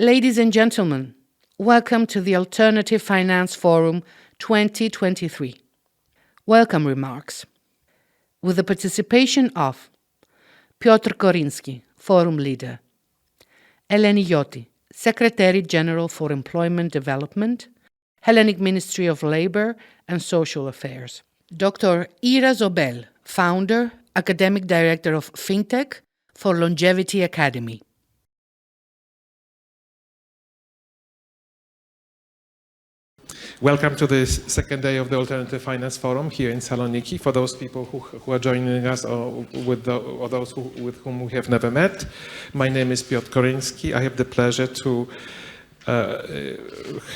Ladies and gentlemen, welcome to the Alternative Finance Forum 2023. Welcome remarks. With the participation of Piotr Korynski, Forum Leader, Eleni Gioti, Secretary General for Employment Development, Hellenic Ministry of Labor and Social Affairs, Dr. Sobel, Founder, Academic Director of Fintech for Longevity Academy. Welcome to the second day of the Alternative Finance Forum here in Thessaloniki. For those people who are joining us or those with whom we have never met, my name is Piotr Korynski. I have the pleasure to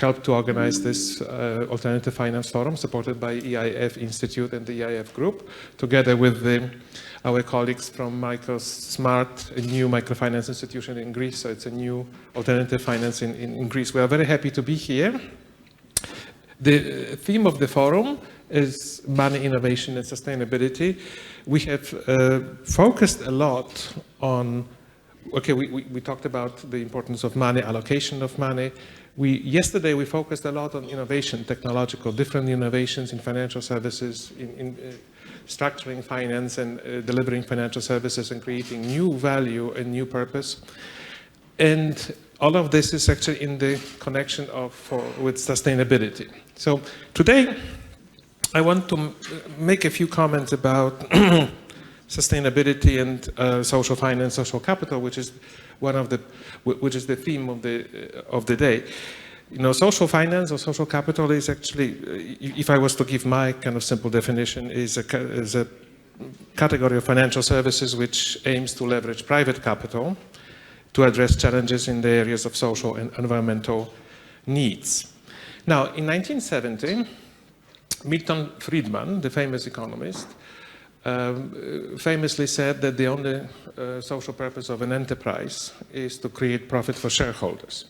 help to organize this Alternative Finance Forum supported by EIF Institute and the EIF Group, together with our colleagues from MicroSmart, a new microfinance institution in Greece. So it's a new alternative finance in Greece. We are very happy to be here. The theme of the forum is money, innovation, and sustainability. We have focused a lot on, we talked about the importance of money, allocation of money. Yesterday we focused a lot on innovation, technological, different innovations in financial services, in structuring finance and delivering financial services and creating new value and new purpose. And all of this is actually in the connection with sustainability. So today, I want to make a few comments about sustainability and social finance, social capital, which is the theme of the day. You know, social finance or social capital is actually, if I was to give my kind of simple definition, is a category of financial services which aims to leverage private capital to address challenges in the areas of social and environmental needs. Now, in 1970, Milton Friedman, the famous economist, famously said that the only social purpose of an enterprise is to create profit for shareholders.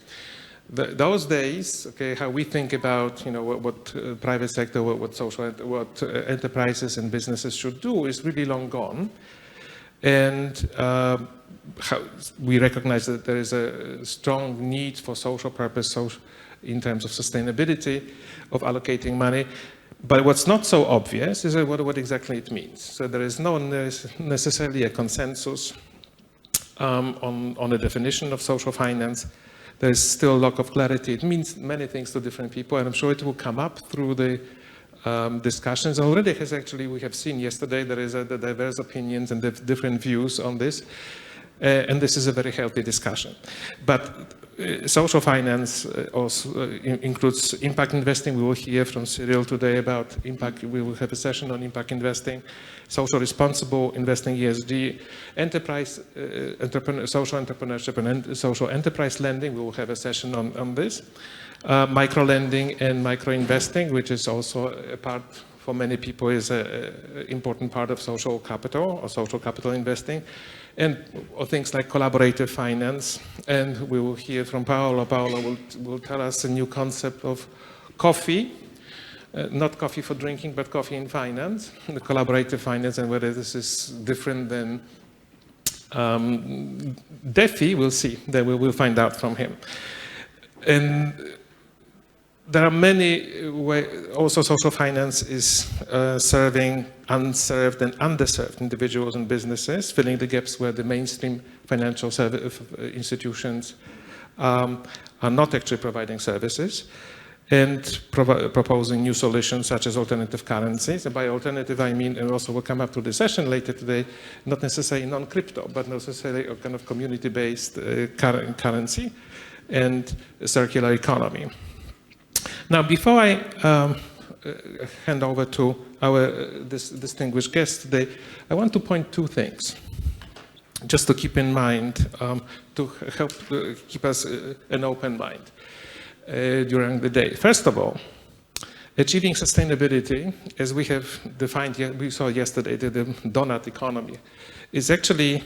Those days, how we think about, what private sector, what enterprises and businesses should do is really long gone. And we recognize that there is a strong need for social purpose in terms of sustainability, of allocating money. But what's not so obvious is what exactly it means. So there is not necessarily a consensus on a definition of social finance. There is still a lack of clarity. It means many things to different people, and I'm sure it will come up through the discussions. Already we have seen yesterday, there is the diverse opinions and the different views on this. And this is a very healthy discussion. But social finance also includes impact investing. We will hear from Cyril today about impact. We will have a session on impact investing, social responsible investing, ESG, social entrepreneurship and social enterprise lending. We will have a session on this. Micro lending and micro investing, which is also a part for many people is an important part of social capital or social capital investing. And things like collaborative finance. And we will hear from Paola. Paola will tell us a new concept of coffee, not coffee for drinking, but coffee in finance, the collaborative finance, and whether this is different than DeFi, we'll see. Then we will find out from him. And there are many ways. Also, social finance is serving unserved and underserved individuals and businesses, filling the gaps where the mainstream financial institutions are not actually providing services, and proposing new solutions such as alternative currencies. And by alternative, I mean, and also we'll come up to the session later today, not necessarily non-crypto, but necessarily a kind of community-based currency and circular economy. Now, before I hand over to our distinguished guest today, I want to point two things, just to keep in mind, to help keep us an open mind during the day. First of all, achieving sustainability, as we have defined, we saw yesterday, the donut economy, is actually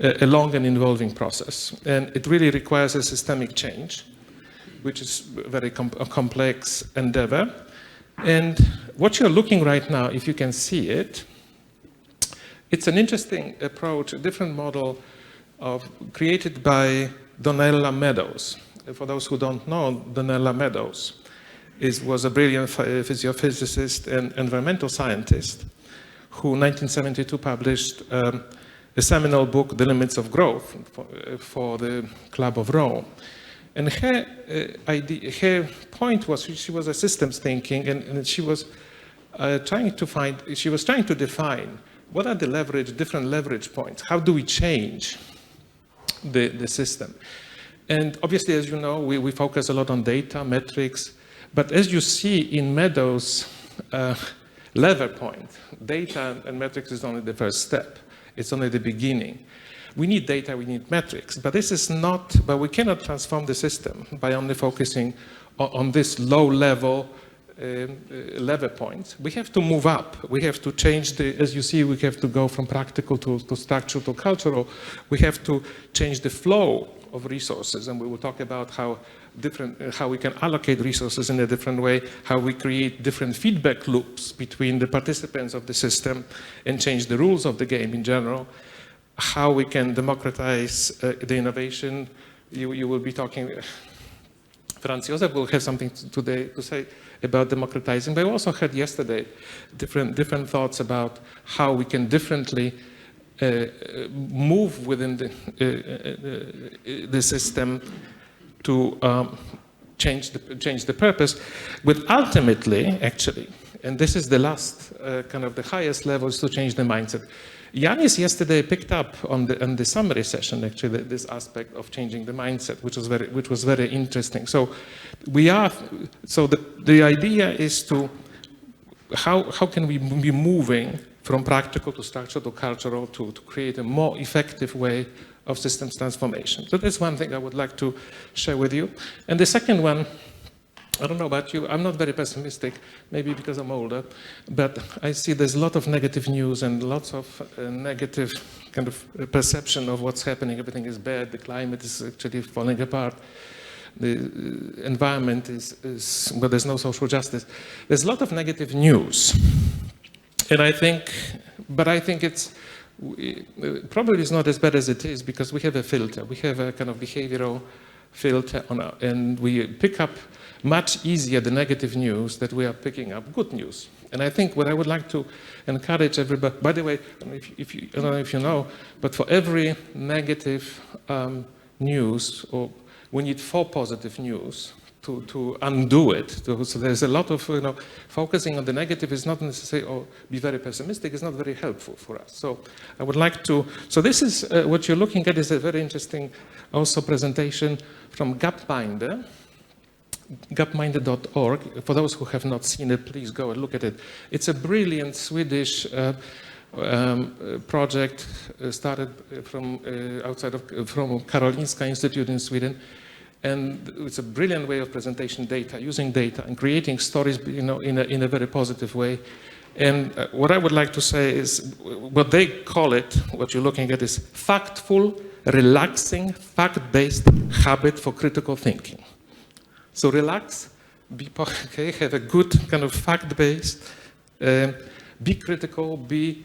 a long and involving process, and it really requires a systemic change, which is a very complex endeavor. And what you're looking right now, if you can see it, it's an interesting approach, a different model created by Donella Meadows. For those who don't know, Donella Meadows was a brilliant physiophysicist and environmental scientist who in 1972 published a seminal book, The Limits of Growth, for the Club of Rome. And her point was she was a systems thinking, and she was trying to define what are the different leverage points. How do we change the system? And obviously, as you know, we focus a lot on data, metrics, but as you see in Meadows' lever point, data and metrics is only the first step. It's only the beginning. We need data, we need metrics, but we cannot transform the system by only focusing on this low-level lever point. We have to move up. We have to change as you see, we have to go from practical to structural to cultural. We have to change the flow of resources, and we will talk about how we can allocate resources in a different way, how we create different feedback loops between the participants of the system and change the rules of the game in general, how we can democratize the innovation. You will be talking, Franz Josef will have something today to say about democratizing, but I also heard yesterday different thoughts about how we can differently move within the system to change the purpose, with ultimately, actually, and this is the last kind of the highest level, is to change the mindset. Yanis yesterday picked up on the summary session, actually, this aspect of changing the mindset, which was very interesting. So the idea is how can we be moving from practical to structural to cultural to create a more effective way of systems transformation. So that's one thing I would like to share with you. And the second one, I don't know about you, I'm not very pessimistic, maybe because I'm older, but I see there's a lot of negative news and lots of negative kind of perception of what's happening. Everything is bad, the climate is actually falling apart, the environment but there's no social justice. There's a lot of negative news. And I think it's probably it's not as bad as it is because we have a filter. We have a kind of behavioral filter and we pick up much easier the negative news that we are picking up good news. And I think what I would like to encourage everybody, by the way, I don't know if you know, but for every negative news, we need 4 positive news to undo it. So there's a lot of, focusing on the negative is not necessarily, or be very pessimistic, is not very helpful for us. So I would like to, so this is, what you're looking at is a very interesting also presentation from Gapminder, gapminder.org. For those who have not seen it, please go and look at it. It's a brilliant Swedish project started from Karolinska Institute in Sweden. And it's a brilliant way of presentation data, using data and creating stories, in a very positive way. And what I would like to say is, what they call it, what you're looking at is factful, relaxing, fact-based habit for critical thinking. So relax, have a good kind of fact-based, be critical, be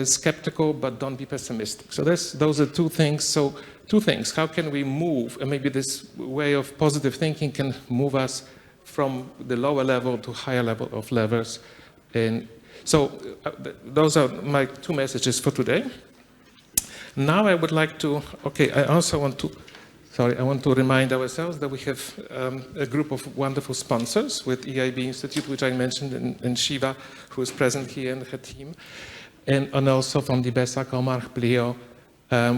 skeptical, but don't be pessimistic. So those are 2 things. So 2 things, how can we move, and maybe this way of positive thinking can move us from the lower level to higher level of levers. And so those are my 2 messages for today. Now I would like to, I want to remind ourselves that we have a group of wonderful sponsors with EIB Institute, which I mentioned, and Shiva, who is present here, and her team, and also from the BESA, Comarch, Plio.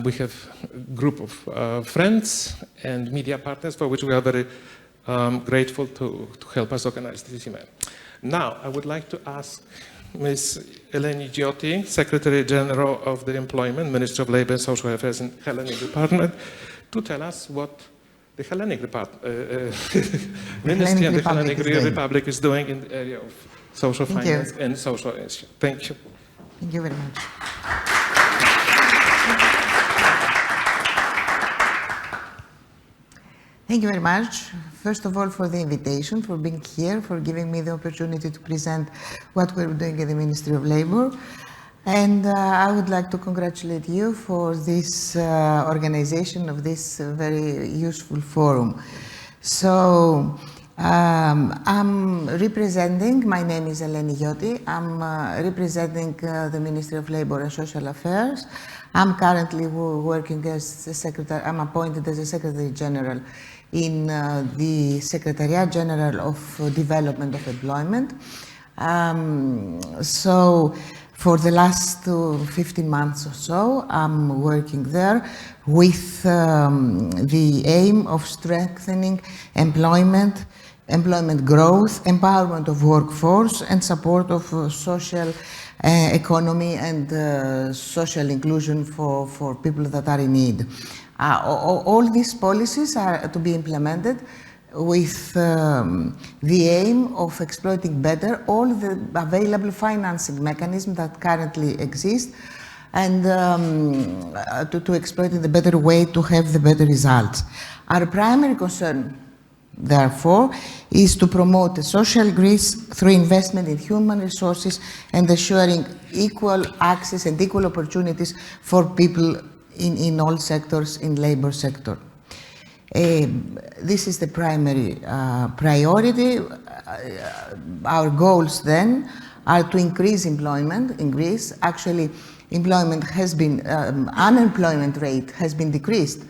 We have a group of friends and media partners for which we are very grateful to help us organize this event. Now, I would like to ask Ms. Eleni Gioti, Secretary General of the Employment, Ministry of Labor and Social Affairs in Hellenic Department, to tell us what the Hellenic Ministry and the Hellenic Republic is doing in the area of social finance and social issue. Thank you. Thank you very much. Thank you very much, first of all, for the invitation, for being here, for giving me the opportunity to present what we're doing at the Ministry of Labor. And I would like to congratulate you for this organization of this very useful forum. So I'm representing, my name is Eleni Gioti, I'm representing the Ministry of Labor and Social Affairs. I'm currently working as a secretary, I'm appointed as a Secretary General in the Secretariat General of Development of Employment. So for the last 15 months or so, I'm working there with the aim of strengthening employment growth, empowerment of workforce, and support of social economy and social inclusion for people that are in need. All these policies are to be implemented with the aim of exploiting better all the available financing mechanisms that currently exist, and to exploit in the better way to have the better results. Our primary concern, therefore, is to promote a social Greece through investment in human resources and ensuring equal access and equal opportunities for people in all sectors, in labor sector. This is the primary priority. Our goals then are to increase employment in Greece. Actually, employment has been, unemployment rate has been decreased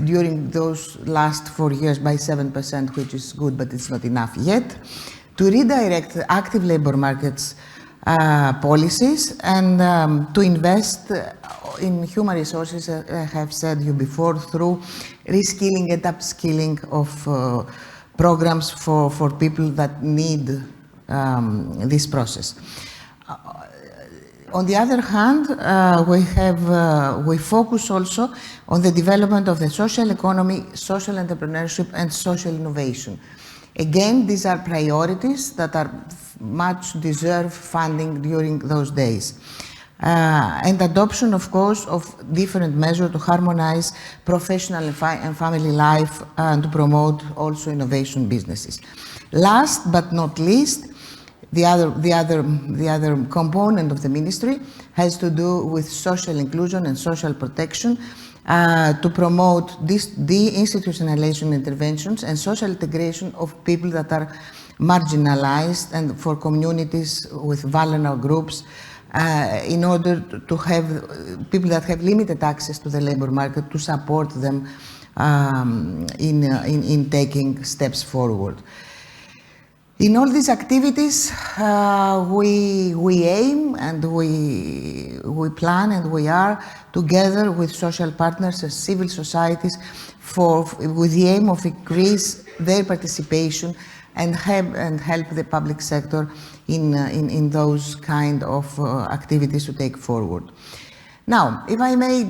during those last 4 years by 7%, which is good, but it's not enough yet. To redirect active labor markets policies and to invest in human resources, I have said you before, through reskilling and upskilling of programs for people that need this process. On the other hand, we focus also on the development of the social economy, social entrepreneurship, and social innovation. Again, these are priorities that are much deserve funding during those days. And adoption, of course, of different measures to harmonize professional and family life and to promote also innovation businesses. Last but not least, the other component of the ministry has to do with social inclusion and social protection, to promote deinstitutionalization interventions and social integration of people that are marginalized and for communities with vulnerable groups, in order to have people that have limited access to the labor market, to support them in taking steps forward. In all these activities, we aim and we plan and we are together with social partners and civil societies with the aim of increase their participation and help the public sector in those kind of activities to take forward. Now, if I may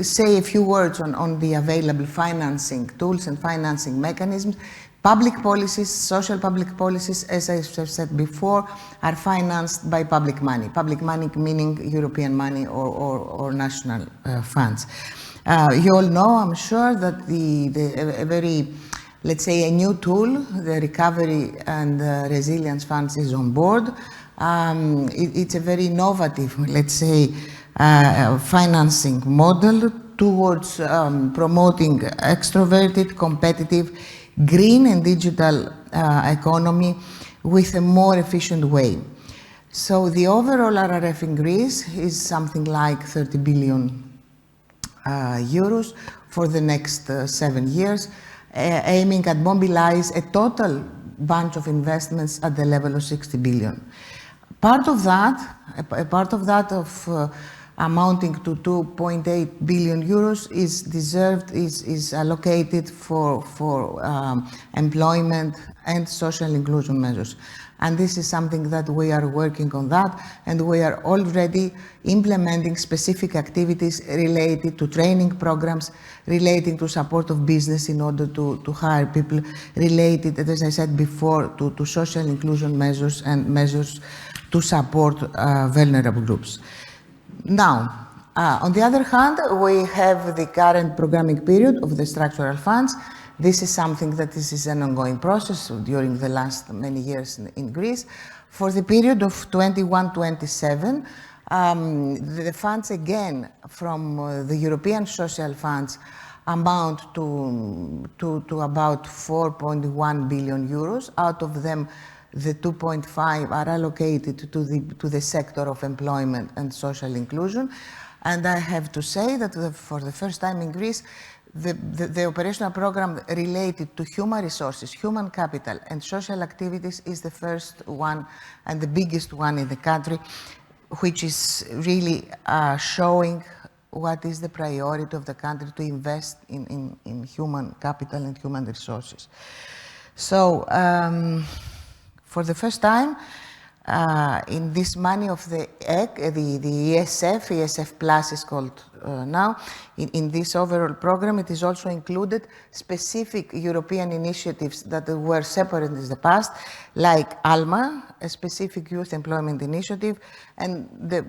say a few words on the available financing tools and financing mechanisms. Public policies, social public policies, as I have said before, are financed by public money. Public money meaning European money or national funds. You all know, I'm sure, that a very, let's say, a new tool, the Recovery and Resilience Funds, is on board. It's a very innovative, let's say, financing model towards promoting extroverted, competitive, green and digital economy with a more efficient way. So the overall RRF in Greece is something like 30 billion euros for the next 7 year, aiming at mobilize a total bunch of investments at the level of 60 billion. Part of that, amounting to 2.8 billion euros is allocated for employment and social inclusion measures. And this is something that we are working on that, and we are already implementing specific activities related to training programs, relating to support of business in order to hire people, related, as I said before, to social inclusion measures and measures to support vulnerable groups. Now, on the other hand, we have the current programming period of the structural funds. This is something that is an ongoing process during the last many years in Greece. For the period of 21-27, The funds, again, from the European social funds amount to about 4.1 billion euros. Out of them, the 2.5 are allocated to the sector of employment and social inclusion. And I have to say that for the first time in Greece, the operational program related to human resources, human capital, and social activities is the first one and the biggest one in the country, which is really showing what is the priority of the country to invest in human capital and human resources. So, for the first time, in this money of the ESF Plus is called now, in this overall program, it is also included specific European initiatives that were separate in the past, like ALMA, a specific youth employment initiative, and the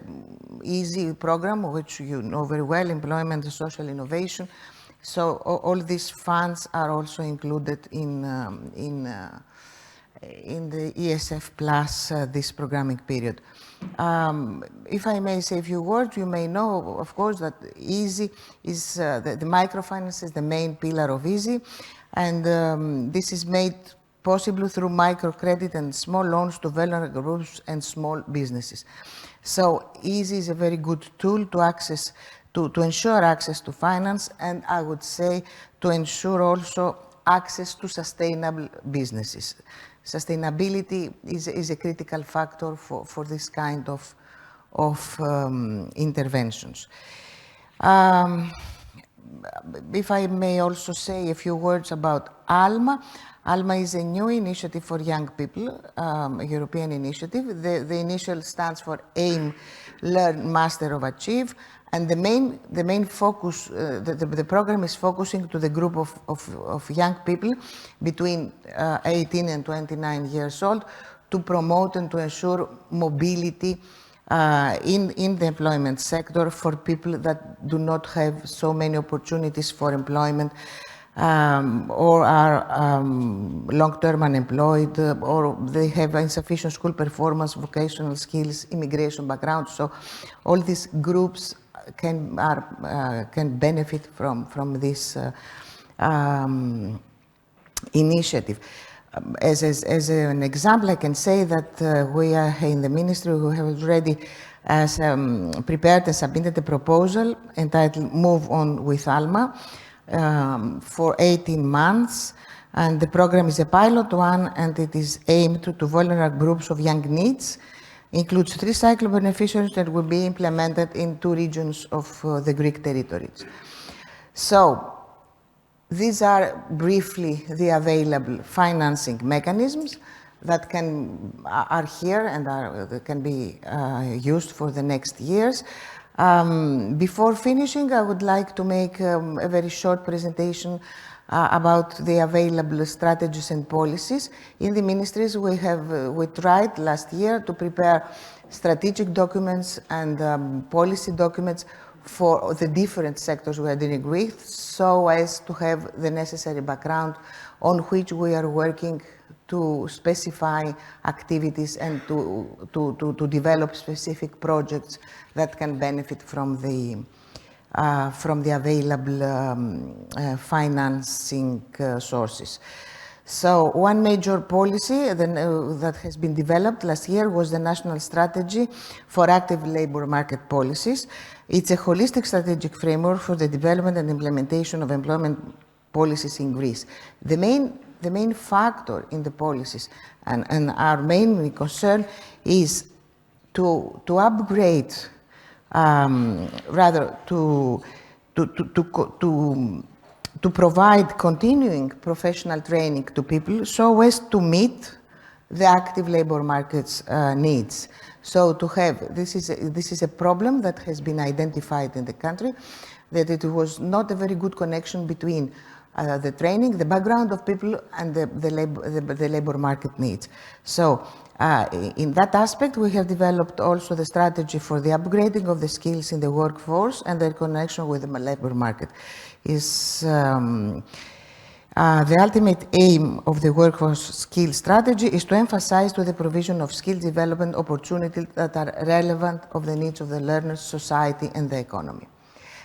EASY program, which you know very well, employment and social innovation. So all these funds are also included in the ESF Plus this programming period. If I may say a few words, you may know, of course, that EASY is the microfinance is the main pillar of EASY, and this is made possible through microcredit and small loans to vulnerable groups and small businesses. So EASY is a very good tool to ensure access to finance, and I would say to ensure also access to sustainable businesses. Sustainability is a critical factor for this kind of interventions. If I may also say a few words about ALMA. ALMA is a new initiative for young people, a European initiative. The initial stands for Aim, Learn, Master or Achieve. And the main focus, the program is focusing to the group of young people between 18 and 29 years old to promote and to ensure mobility in the employment sector for people that do not have so many opportunities for employment or are long-term unemployed, or they have insufficient school performance, vocational skills, immigration background. So all these groups can benefit from this initiative. As an example, I can say that we are in the ministry who have already prepared and submitted a proposal entitled Move On with ALMA for 18 months. And the program is a pilot one, and it is aimed to vulnerable groups of young needs. Includes 3 cycle beneficiaries that will be implemented in 2 regions of the Greek territories. So these are briefly the available financing mechanisms that are here and can be used for the next years. Before finishing, I would like to make a very short presentation about the available strategies and policies. In the ministries, we tried last year to prepare strategic documents and policy documents for the different sectors we are dealing with, so as to have the necessary background on which we are working to specify activities and to develop specific projects that can benefit from the available financing sources. So one major policy that has been developed last year was the National Strategy for Active Labor Market Policies. It's a holistic strategic framework for the development and implementation of employment policies in Greece. The main factor in the policies and our main concern is to upgrade, rather to provide continuing professional training to people so as to meet the active labor market's needs. So to have, this is a problem that has been identified in the country, that it was not a very good connection between the training, the background of people, and the labor market needs. So in that aspect, we have developed also the strategy for the upgrading of the skills in the workforce and their connection with the labor market. The ultimate aim of the workforce skill strategy is to emphasize the provision of skill development opportunities that are relevant of the needs of the learners, society, and the economy.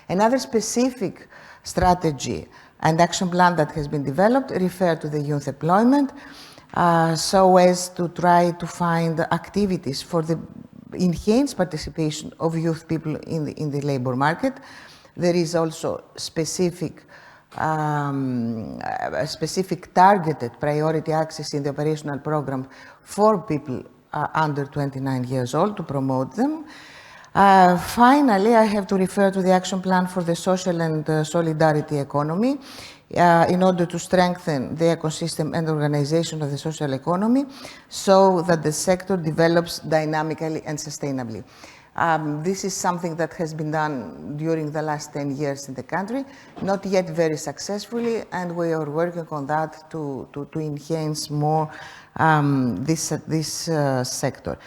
Another specific strategy and action plan that has been developed refer to the youth employment, so as to try to find activities for the enhanced participation of youth people in the labor market. There is also a specific targeted priority access in the operational program for people under 29 years old to promote them. Finally, I have to refer to the action plan for the social and solidarity economy in order to strengthen the ecosystem and organization of the social economy so that the sector develops dynamically and sustainably. This is something that has been done during the last 10 years in the country, not yet very successfully, and we are working on that to enhance more this sector.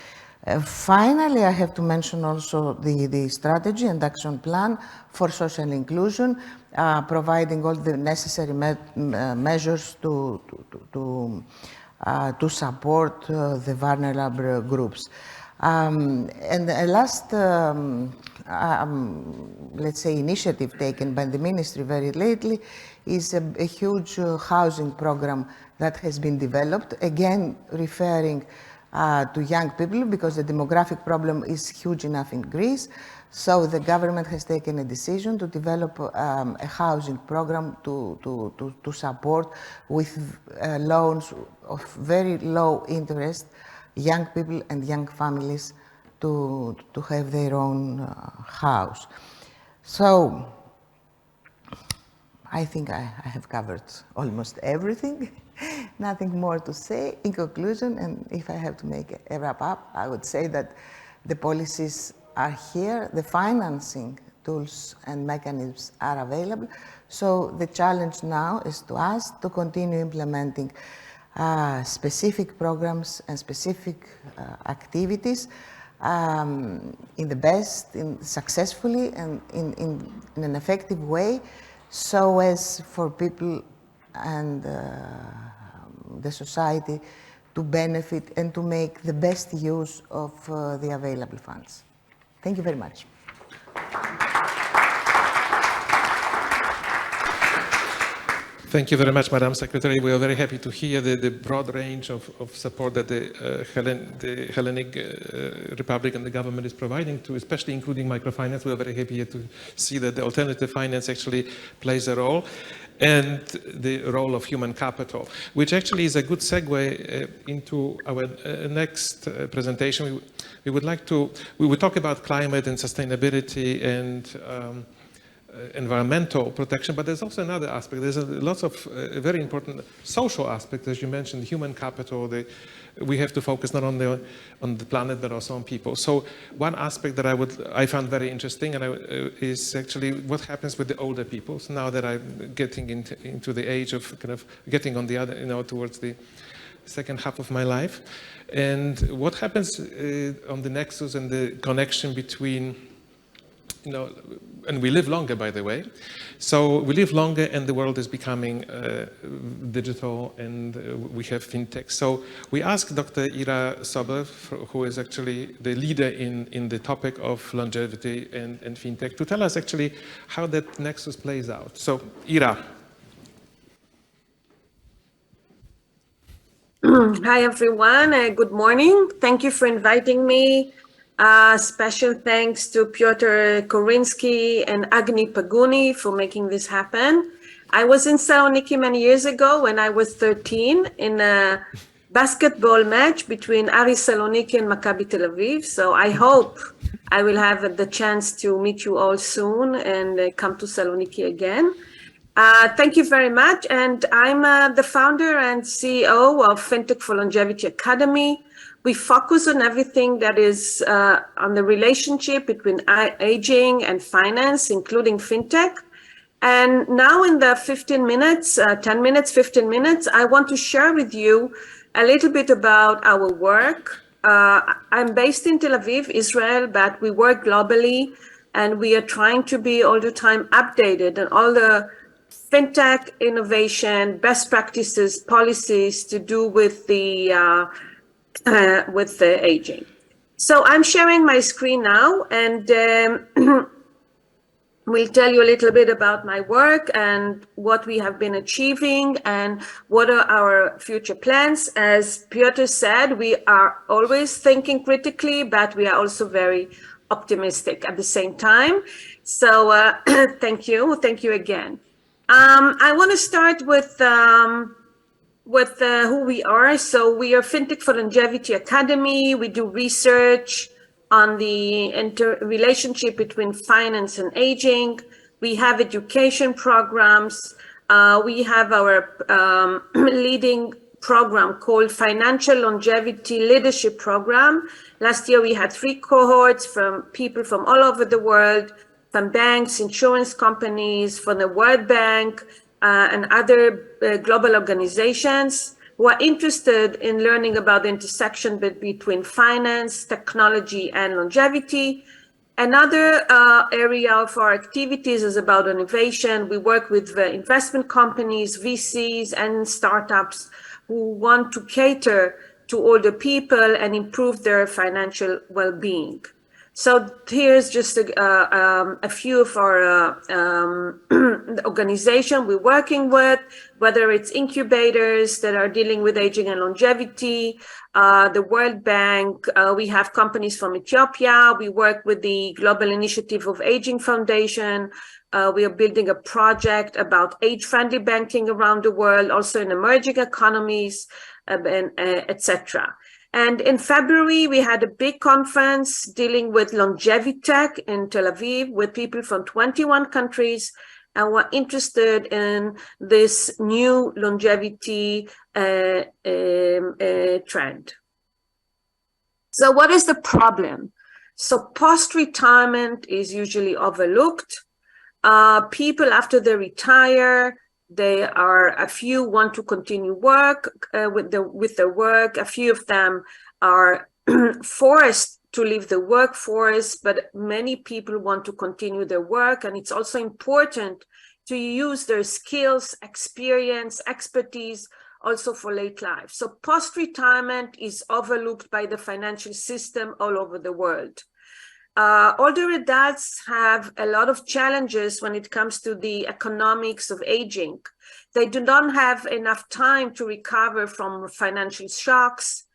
Finally, I have to mention also the strategy and action plan for social inclusion, providing all the necessary measures to support the vulnerable groups. And the last, let's say, initiative taken by the ministry very lately is a huge housing program that has been developed, again referring to young people, because the demographic problem is huge enough in Greece. So the government has taken a decision to develop a housing program to support with loans of very low interest young people and young families to have their own house. So I think I have covered almost everything. Nothing more to say. In conclusion, and if I have to make a wrap up, I would say that the policies are here, the financing tools and mechanisms are available. So the challenge now is to us to continue implementing specific programs and specific activities successfully and in an effective way, so as for people and the society to benefit and to make the best use of the available funds. Thank you very much. Thank you very much, Madam Secretary. We are very happy to hear the broad range of support that the Hellenic Republic and the government is providing to, especially including microfinance. We are very happy to see that the alternative finance actually plays a role, and the role of human capital, which actually is a good segue into our next presentation. We would talk about climate and sustainability and environmental protection, but there's also another aspect. There's lots of very important social aspects, as you mentioned, human capital. We have to focus not only on the planet, but also on people. So one aspect that I found very interesting is actually what happens with the older people. So now that I'm getting into the age of kind of getting on the other, towards the second half of my life, and what happens on the nexus and the connection between, and we live longer, by the way. So we live longer and the world is becoming digital, and we have Fintech. So we asked Dr. Ira Sobel, who is actually the leader in the topic of longevity and Fintech, to tell us actually how that nexus plays out. So Ira. Hi, everyone. Good morning. Thank you for inviting me. Special thanks to Piotr Korynski and Agni Paguni for making this happen. I was in Thessaloniki many years ago when I was 13 in a basketball match between Aris Thessaloniki and Maccabi Tel Aviv. So I hope I will have the chance to meet you all soon and come to Thessaloniki again. Thank you very much. And I'm the founder and CEO of Fintech for Longevity Academy. We focus on everything that is on the relationship between aging and finance, including fintech. And now in the 15 minutes, I want to share with you a little bit about our work. I'm based in Tel Aviv, Israel, but we work globally, and we are trying to be all the time updated on all the fintech innovation, best practices, policies to do with the aging. So I'm sharing my screen now, and we'll tell you a little bit about my work and what we have been achieving and what are our future plans. As Piotr said, we are always thinking critically, but we are also very optimistic at the same time. So thank you again. I want to start with who we are. So we are Fintech for Longevity Academy. We do research on the relationship between finance and aging. We have education programs. We have our leading program called Financial Longevity Leadership Program. Last year, we had 3 cohorts from people from all over the world, from banks, insurance companies, from the World Bank, and other global organizations who are interested in learning about the intersection between finance, technology, and longevity. Another area of our activities is about innovation. We work with investment companies, VCs, and startups who want to cater to older people and improve their financial well-being. So here's just a few of our organizations we're working with, whether it's incubators that are dealing with aging and longevity, the World Bank. We have companies from Ethiopia. We work with the Global Initiative of Aging Foundation. We are building a project about age-friendly banking around the world, also in emerging economies, etc. And in February, we had a big conference dealing with longevity tech in Tel Aviv with people from 21 countries and were interested in this new longevity trend. So what is the problem? So post-retirement is usually overlooked. People after they retire, a few want to continue work with their work. A few of them are forced to leave the workforce, but many people want to continue their work. And it's also important to use their skills, experience, expertise also for late life. So post-retirement is overlooked by the financial system all over the world. Older adults have a lot of challenges when it comes to the economics of aging. They do not have enough time to recover from financial shocks.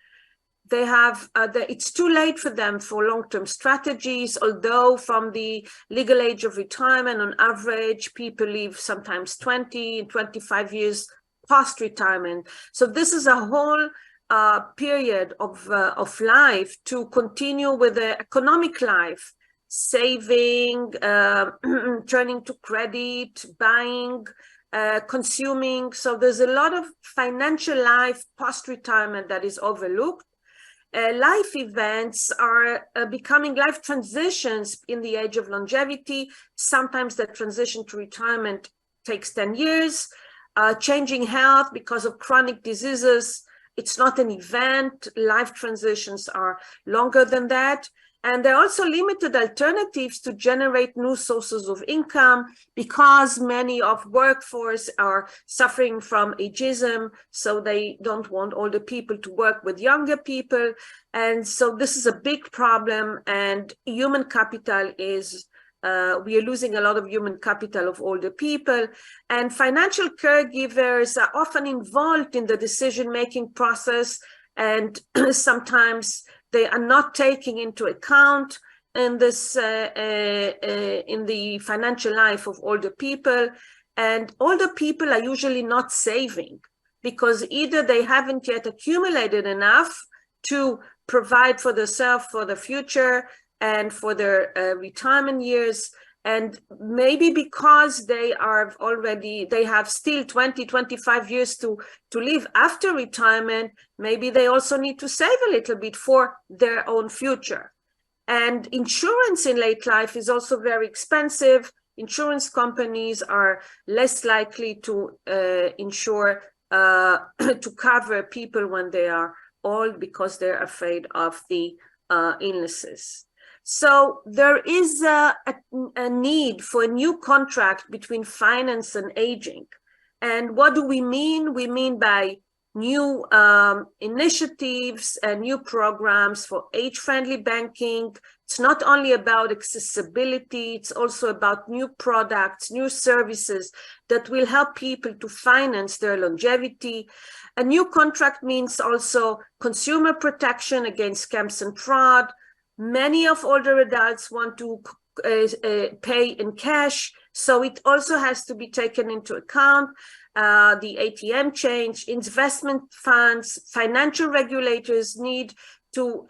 They have, it's too late for them for long-term strategies, although from the legal age of retirement, on average, people live sometimes 20, 25 years post-retirement. So this is a whole period of life to continue with the economic life, saving, turning to credit, buying, consuming. So there's a lot of financial life post-retirement that is overlooked. Life events are becoming life transitions in the age of longevity. Sometimes the transition to retirement takes 10 years. Changing health because of chronic diseases, it's not an event. Life transitions are longer than that. And there are also limited alternatives to generate new sources of income because many of workforce are suffering from ageism. So they don't want older people to work with younger people. And so this is a big problem, and human capital is we are losing a lot of human capital of older people, and financial caregivers are often involved in the decision-making process, and sometimes they are not taking into account in this in the financial life of older people. And older people are usually not saving because either they haven't yet accumulated enough to provide for themselves for the future and for their retirement years, and maybe because they have still 20, 25 years to live after retirement, maybe they also need to save a little bit for their own future. And insurance in late life is also very expensive. Insurance companies are less likely to insure, to cover people when they are old because they're afraid of the illnesses. So there is a need for a new contract between finance and aging. And what do we mean? We mean by new initiatives and new programs for age-friendly banking. It's not only about accessibility, it's also about new products, new services that will help people to finance their longevity. A new contract means also consumer protection against scams and fraud. Many of older adults want to pay in cash, so it also has to be taken into account. The ATM change, investment funds, financial regulators need to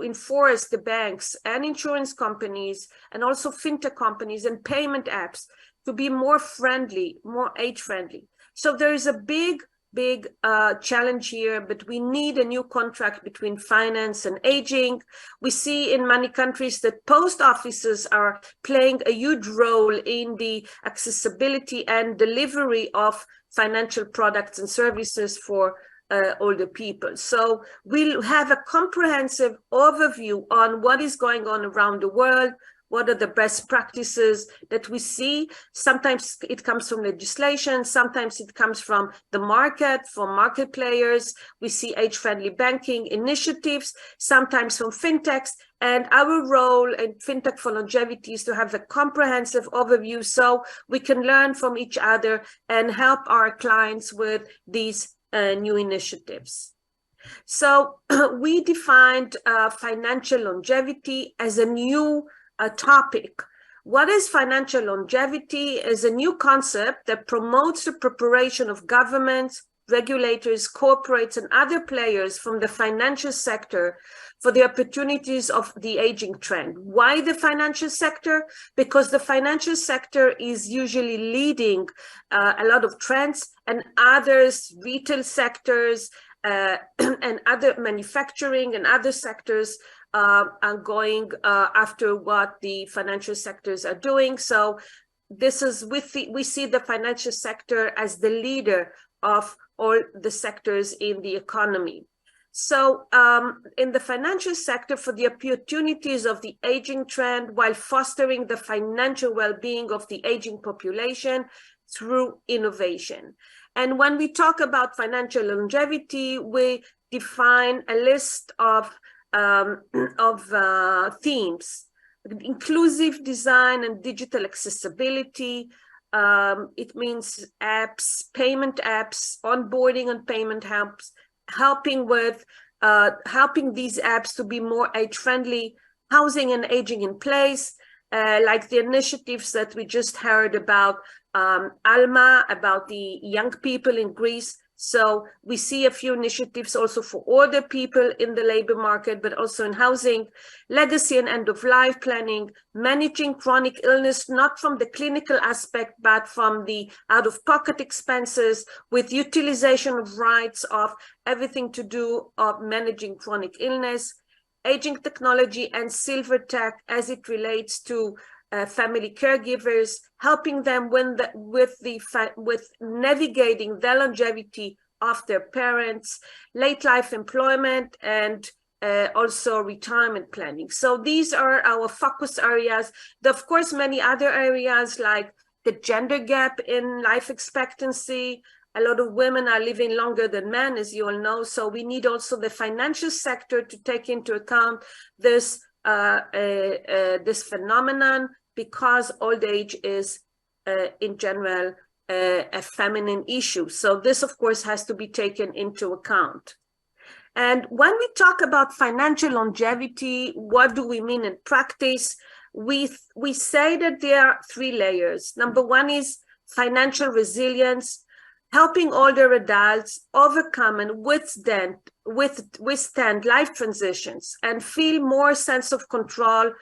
enforce the banks and insurance companies and also fintech companies and payment apps to be more friendly, more age-friendly. So there is a big challenge here, but we need a new contract between finance and aging. We see in many countries that post offices are playing a huge role in the accessibility and delivery of financial products and services for older people. So we'll have a comprehensive overview on what is going on around the world. What are the best practices that we see? Sometimes it comes from legislation, sometimes it comes from the market, from market players. We see age-friendly banking initiatives, sometimes from fintechs. And our role in Fintech for Longevity is to have a comprehensive overview so we can learn from each other and help our clients with these new initiatives. So we defined financial longevity as a new topic. What is financial longevity is a new concept that promotes the preparation of governments, regulators, corporates, and other players from the financial sector for the opportunities of the aging trend. Why the financial sector? Because the financial sector is usually leading a lot of trends, and others, retail sectors, and other manufacturing and other sectors are going after what the financial sectors are doing. So this is we see the financial sector as the leader of all the sectors in the economy. So in the financial sector, for the opportunities of the aging trend while fostering the financial well-being of the aging population through innovation. And when we talk about financial longevity, we define a list of themes: inclusive design and digital accessibility. It means apps, payment apps, onboarding and payment apps, helping these apps to be more age-friendly, housing and aging in place, like the initiatives that we just heard about, Alma, about the young people in Greece. So we see a few initiatives also for older people in the labor market, but also in housing, legacy and end-of-life planning, managing chronic illness, not from the clinical aspect, but from the out-of-pocket expenses, with utilization of rights of everything to do of managing chronic illness, aging technology and silver tech as it relates to family caregivers, helping them with navigating the longevity of their parents, late life employment, and also retirement planning. So these are our focus areas. Of course, many other areas like the gender gap in life expectancy. A lot of women are living longer than men, as you all know. So we need also the financial sector to take into account this this phenomenon, because old age is in general a feminine issue. So this, of course, has to be taken into account. And when we talk about financial longevity, what do we mean in practice? We say that there are three layers. Number one is financial resilience, helping older adults overcome and withstand life transitions and feel more sense of control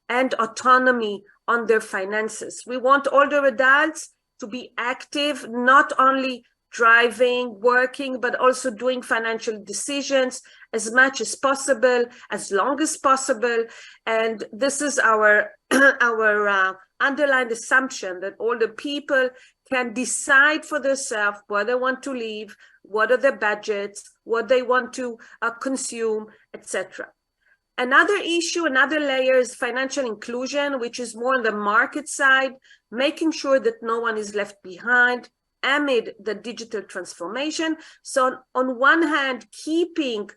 and autonomy on their finances. We want older adults to be active, not only driving, working, but also doing financial decisions as much as possible, as long as possible. And this is our underlying assumption that older people can decide for themselves where they want to live, what are their budgets, what they want to consume, etc. Another issue, another layer is financial inclusion, which is more on the market side, making sure that no one is left behind amid the digital transformation. So on one hand, keeping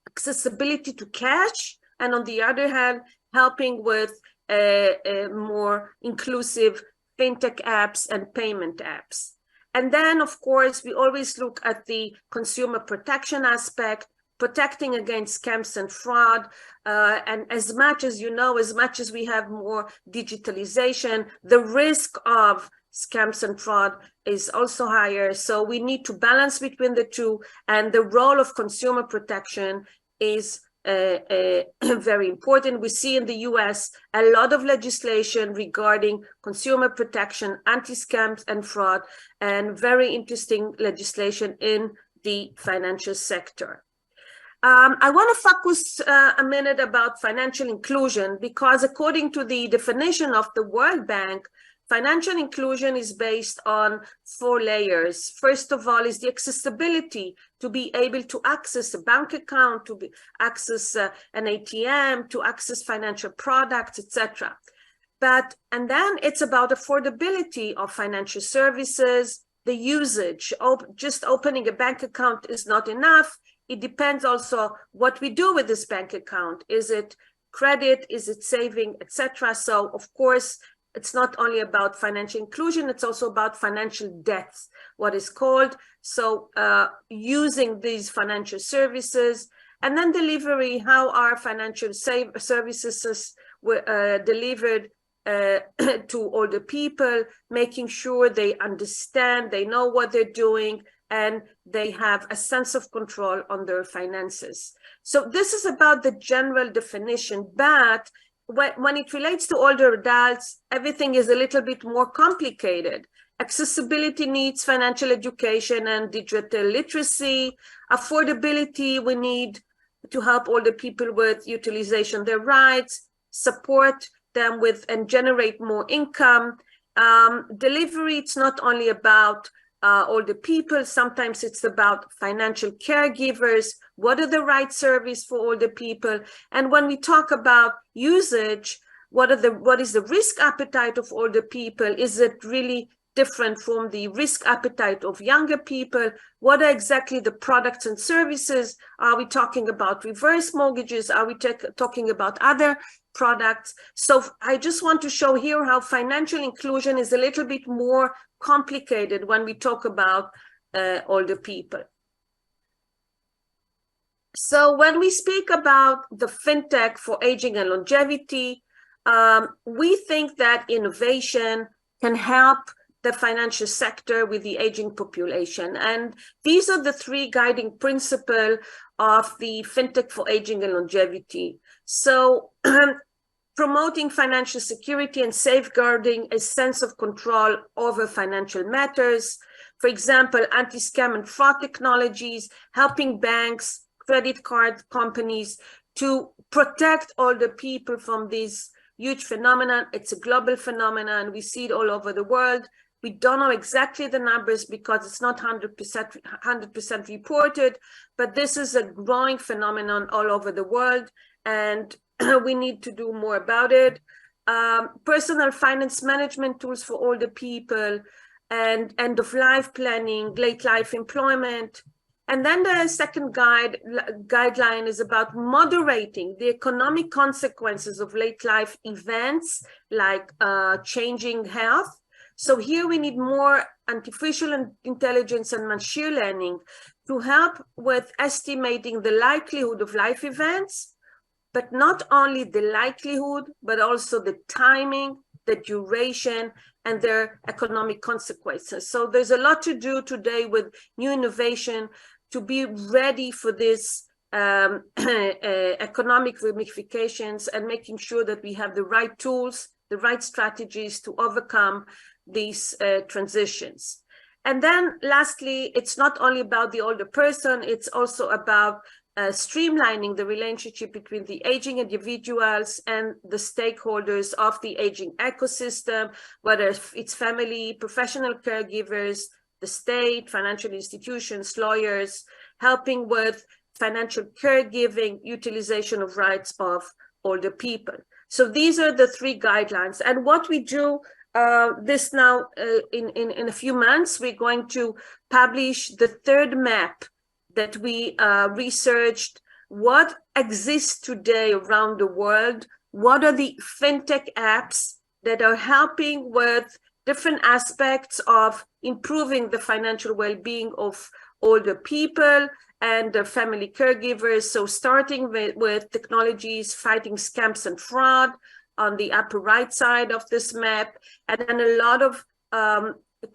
accessibility to cash, and on the other hand, helping with more inclusive fintech apps and payment apps. And then, of course, we always look at the consumer protection aspect, protecting against scams and fraud. And as much as you know, as much as we have more digitalization, the risk of scams and fraud is also higher. So we need to balance between the two. And the role of consumer protection is very important. We see in the US a lot of legislation regarding consumer protection, anti-scams and fraud, and very interesting legislation in the financial sector. I want to focus a minute about financial inclusion, because according to the definition of the World Bank, financial inclusion is based on 4 layers. First of all is the accessibility, to be able to access a bank account, to access an ATM, to access financial products, etc. And then it's about affordability of financial services, the usage. Just opening a bank account is not enough. It depends also what we do with this bank account. Is it credit? Is it saving, etc.? So of course, it's not only about financial inclusion, it's also about financial depth, what is called. So using these financial services, and then delivery, how are financial services delivered to all the people, making sure they understand, they know what they're doing, and they have a sense of control on their finances. So this is about the general definition, but when it relates to older adults, everything is a little bit more complicated. Accessibility needs financial education and digital literacy. Affordability, we need to help older people with utilization of their rights, support them with and generate more income. Delivery, it's not only about older people, sometimes it's about financial caregivers. What are the right service for older people? And when we talk about usage, what is the risk appetite of older people? Is it really different from the risk appetite of younger people? What are exactly the products and services? Are we talking about reverse mortgages? Are we talking about other products? So I just want to show here how financial inclusion is a little bit more complicated when we talk about older people. So when we speak about the fintech for aging and longevity, we think that innovation can help the financial sector with the aging population. And these are the 3 guiding principles of the fintech for aging and longevity. So promoting financial security and safeguarding a sense of control over financial matters. For example, anti-scam and fraud technologies, helping banks, credit card companies to protect older people from this huge phenomenon. It's a global phenomenon. We see it all over the world. We don't know exactly the numbers because it's not 100% reported, but this is a growing phenomenon all over the world, and we need to do more about it. Personal finance management tools for older people, and end-of-life planning, late life employment. And then the second guideline is about moderating the economic consequences of late life events like changing health. So here we need more artificial intelligence and machine learning to help with estimating the likelihood of life events, but not only the likelihood, but also the timing, the duration, and their economic consequences. So there's a lot to do today with new innovation to be ready for this economic ramifications, and making sure that we have the right tools, the right strategies to overcome these transitions. And then lastly, it's not only about the older person, it's also about streamlining the relationship between the aging individuals and the stakeholders of the aging ecosystem, whether it's family, professional caregivers, the state, financial institutions, lawyers, helping with financial caregiving, utilization of rights of older people. So these are the 3 guidelines. And what we do this now in a few months, we're going to publish the 3rd map that we researched. What exists today around the world? What are the fintech apps that are helping with different aspects of improving the financial well-being of older people and their family caregivers? So starting with technologies fighting scams and fraud on the upper right side of this map, and then a lot of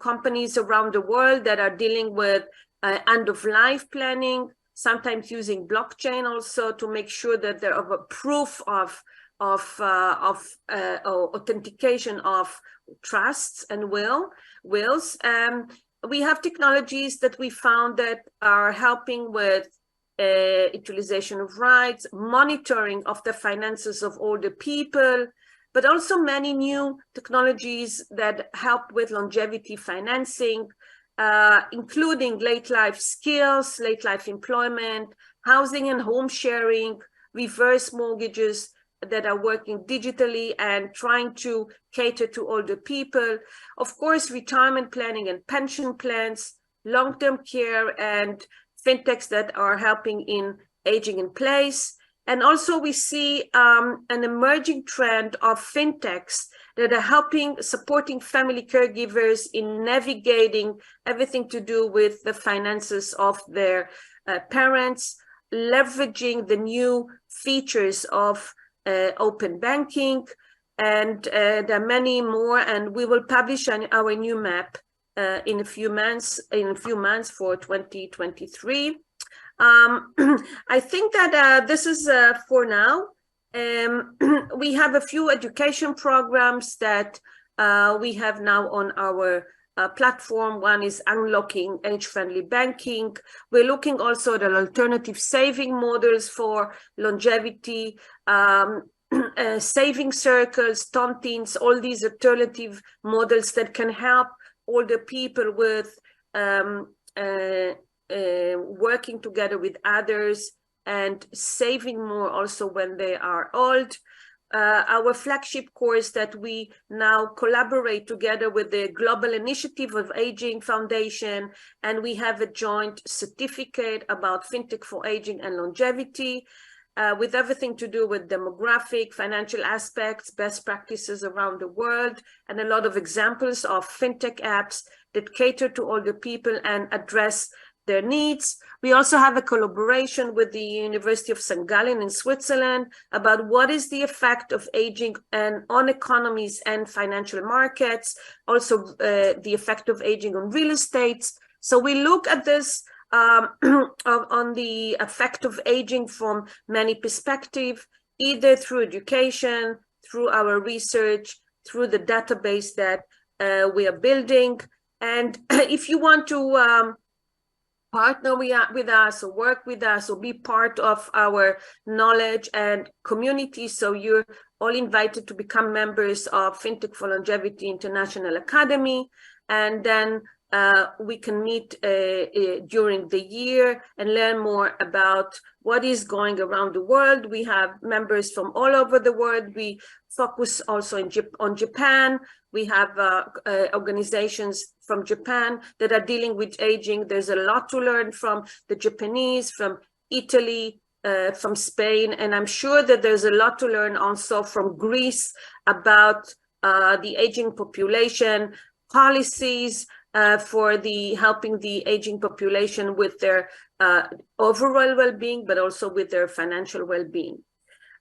companies around the world that are dealing with end-of-life planning, sometimes using blockchain also to make sure that there are proof of authentication of trusts and wills. We have technologies that we found that are helping with utilization of rights, monitoring of the finances of older people, but also many new technologies that help with longevity financing, including late life skills, late life employment, housing and home sharing, reverse mortgages that are working digitally and trying to cater to older people. Of course, retirement planning and pension plans, long-term care, and fintechs that are helping in aging in place. And also we see an emerging trend of fintechs that are helping, supporting family caregivers in navigating everything to do with the finances of their parents, leveraging the new features of open banking, and there are many more, and we will publish our new map in a few months for 2023. I think that this is for now. We have a few education programs that we have now on our platform. One is unlocking age-friendly banking. We're looking also at alternative saving models for longevity, saving circles, tontines, all these alternative models that can help older people with working together with others and saving more also when they are old. Our flagship course that we now collaborate together with the Global Initiative of Aging Foundation, and we have a joint certificate about fintech for aging and longevity, with everything to do with demographic, financial aspects, best practices around the world, and a lot of examples of fintech apps that cater to older people and address their needs. We also have a collaboration with the University of St. Gallen in Switzerland about what is the effect of aging and on economies and financial markets, also the effect of aging on real estate. So we look at this on the effect of aging from many perspectives, either through education, through our research, through the database that we are building. And if you want to partner with us or work with us or be part of our knowledge and community, so you're all invited to become members of Fintech for Longevity International Academy, and then we can meet during the year and learn more about what is going around the world. We have members from all over the world. We focus also on Japan. We have organizations from Japan that are dealing with aging. There's a lot to learn from the Japanese, from Italy, from Spain, and I'm sure that there's a lot to learn also from Greece about the aging population, policies for helping the aging population with their overall well-being, but also with their financial well-being.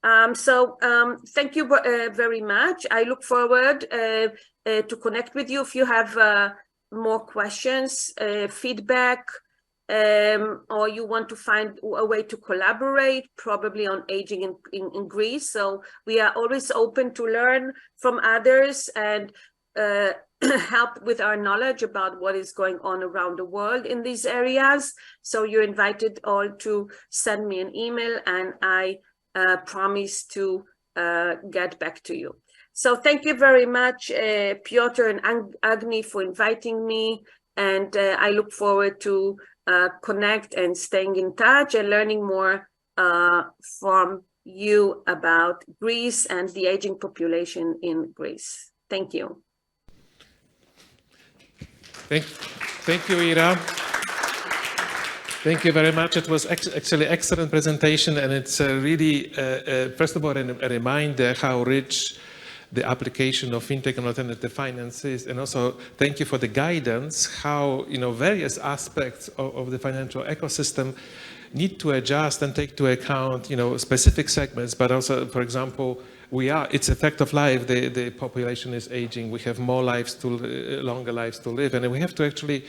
Thank you very much. I look forward to connect with you if you have more questions, feedback, or you want to find a way to collaborate, probably on aging in Greece. So we are always open to learn from others and help with our knowledge about what is going on around the world in these areas. So you're invited all to send me an email, and I promise to get back to you. So thank you very much, Piotr and Agni, for inviting me, and I look forward to connect and staying in touch and learning more from you about Greece and the aging population in Greece. Thank you. Thank you, Ira. Thank you very much. It was actually an excellent presentation, and it's really, first of all, a reminder how rich the application of fintech and alternative finance is, and also thank you for the guidance how various aspects of the financial ecosystem need to adjust and take into account specific segments, but also, for example, it's a fact of life. The population is aging. We have more longer lives to live, and we have to actually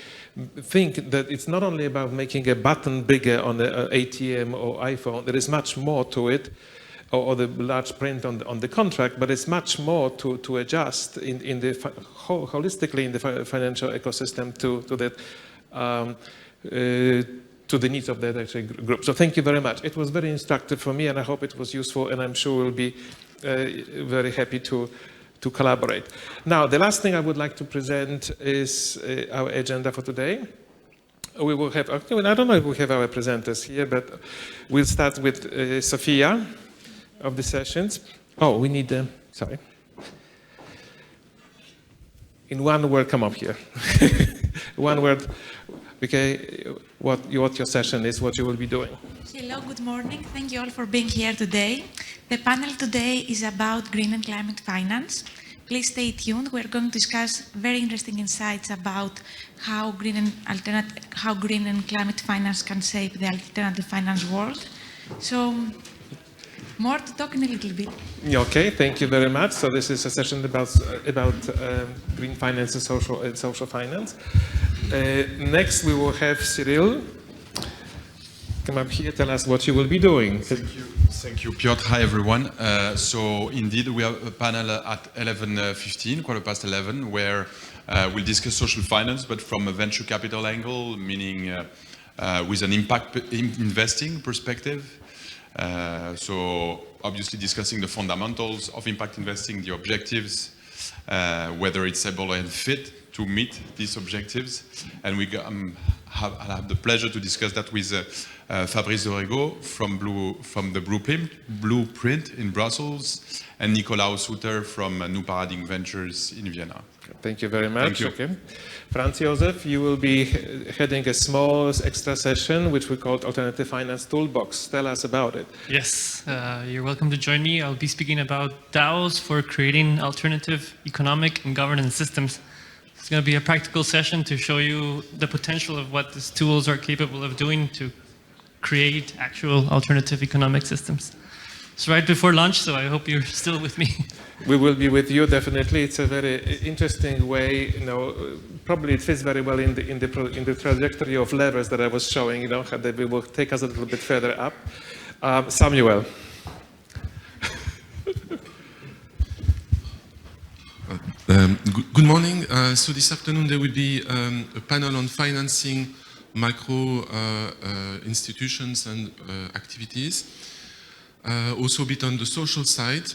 think that it's not only about making a button bigger on the ATM or iPhone. There is much more to it, or the large print on the contract, but it's much more to adjust holistically in the financial ecosystem to the needs of that group. So thank you very much. It was very instructive for me, and I hope it was useful, and I'm sure we'll be very happy to collaborate. Now, the last thing I would like to present is our agenda for today. We will have, I don't know if we have our presenters here, but we'll start with Sophia of the sessions. Oh, we need, sorry. In one word, come up here. One word. Okay, what your session is, what you will be doing. Hello, good morning. Thank you all for being here today. The panel today is about green and climate finance. Please stay tuned. We're going to discuss very interesting insights about how green and climate finance can shape the alternative finance world. So, more to talk in a little bit. Okay, thank you very much. So this is a session about green finance and social finance. Next, we will have Cyril come up here, tell us what you will be doing. Thank you, Piotr. Hi, everyone. So indeed, we have a panel at 11:15, quarter past 11, where we'll discuss social finance, but from a venture capital angle, meaning with an impact investing perspective. So obviously discussing the fundamentals of impact investing, the objectives, whether it's able and fit to meet these objectives. And I'll have the pleasure to discuss that with Fabrice Dorego from the Blueprint in Brussels, and Nicolaus Suter from New Paradigm Ventures in Vienna. Thank you very much. Thank you. Okay. Franz Josef, you will be heading a small extra session which we called Alternative Finance Toolbox. Tell us about it. Yes, you're welcome to join me. I'll be speaking about DAOs for creating alternative economic and governance systems. It's going to be a practical session to show you the potential of what these tools are capable of doing to create actual alternative economic systems. It's right before lunch, so I hope you're still with me. We will be with you, definitely. It's a very interesting way, probably it fits very well in the trajectory of levers that I was showing, that we will take us a little bit further up. Samuel. Good morning. So this afternoon there will be a panel on financing micro institutions and activities. Also a bit on the social side.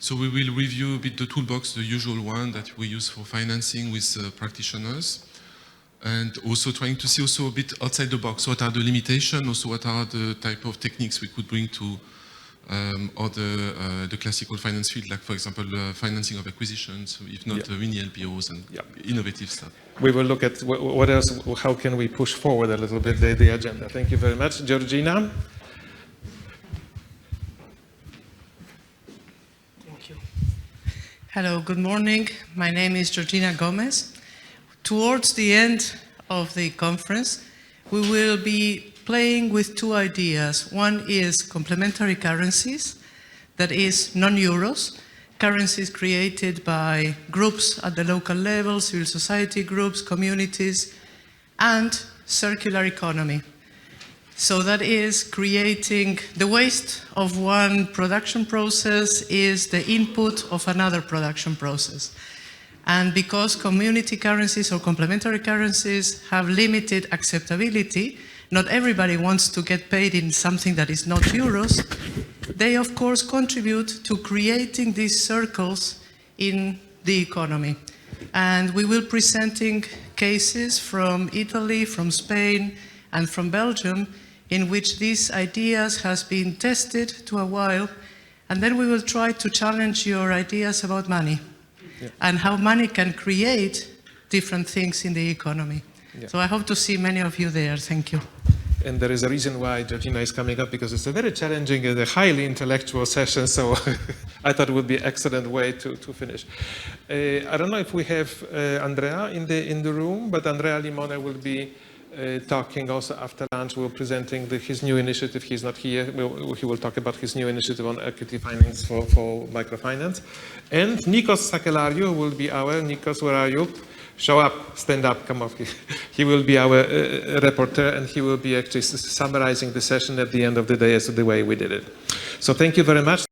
So we will review a bit the toolbox, the usual one that we use for financing with practitioners. And also trying to see also a bit outside the box. What are the limitations? Also what are the type of techniques we could bring to the classical finance field, like for example, financing of acquisitions, if not mini LBOs and innovative stuff. We will look at what else, how can we push forward a little bit the agenda. Thank you very much. Georgina? Thank you. Hello, good morning. My name is Georgina Gomez. Towards the end of the conference, we will be playing with two ideas. One is complementary currencies, that is non-euros, currencies created by groups at the local level, civil society groups, communities, and circular economy. So that is creating the waste of one production process is the input of another production process. And because community currencies or complementary currencies have limited acceptability, not everybody wants to get paid in something that is not euros. They, of course, contribute to creating these circles in the economy. And we will be presenting cases from Italy, from Spain, and from Belgium, in which these ideas has been tested to a while, and then we will try to challenge your ideas about money and how money can create different things in the economy. So I hope to see many of you there. Thank you. And there is a reason why Georgina is coming up, because it's a very challenging and a highly intellectual session, so I thought it would be an excellent way to finish. I don't know if we have Andrea in the room, but Andrea Limone will be talking also after lunch. We're presenting his new initiative. He's not here. He will talk about his new initiative on equity finance for microfinance. And Nikos Sakelariou will be Nikos, where are you? Show up, stand up, come off. He will be our reporter, and he will be actually summarizing the session at the end of the day as to the way we did it. So thank you very much.